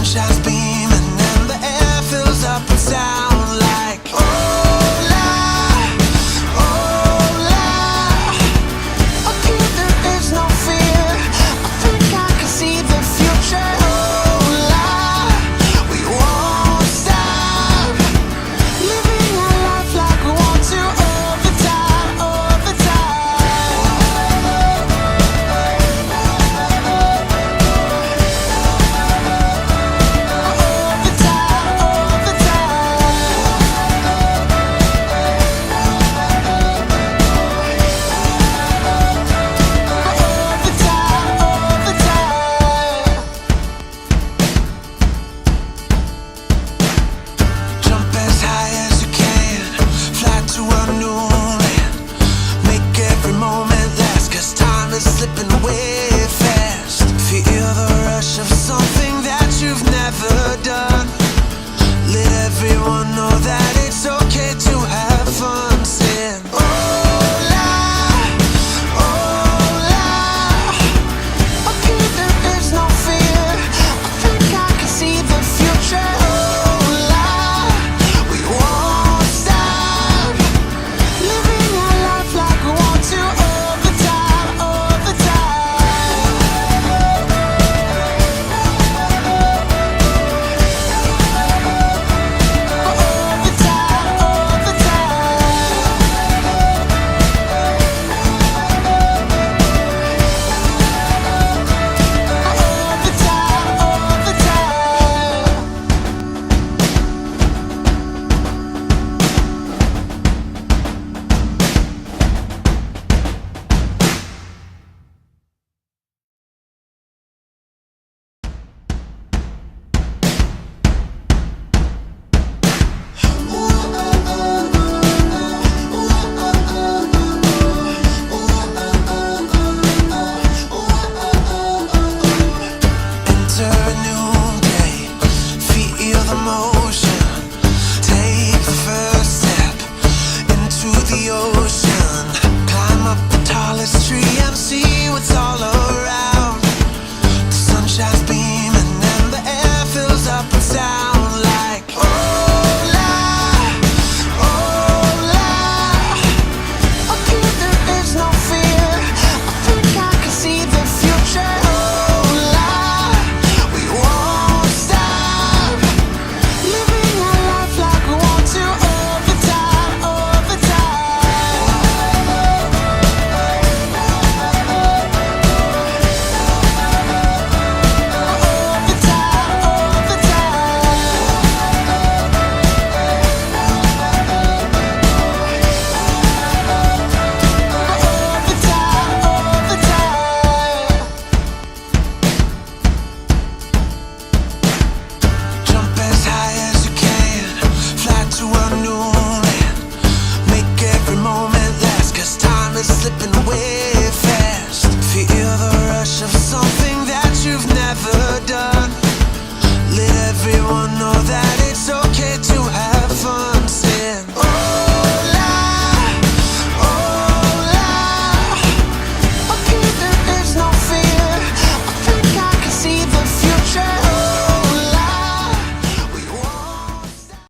sunshine's beaming and the air fills up with sound like hola, hola. Up here there is no fear. I think I can see the future. Hola, we won't stop living our life like we want to all the time, all the time. All the time, all the Jump as high as you can, fly to a new land. Make every moment last, 'cause time is slipping away fast. Feel the rush of something that you've never done. Let everyone know that it's okay to have fun. Saying hola, hola. Up here there is no fear. I think I can see the future. Hola, we won't stop living our life like we want to all the time, all the time. All the time, all the time. All the time, all the time. Enter a new day, feel the motion. Take the first step into the ocean. Climb up the tallest tree and see what's all around. The sunshine's beaming and the air fills up with sound like hola, hola. Up here there is no fear. I think I can see the future. Hola, we won't stop living our life like we want to all the time, all the time. All the time, all the All the time, all the time. Jump as high as you can, fly to a new land. Make every moment last, 'cause time is slipping away fast. Feel the rush of something that you've never done. Let everyone know that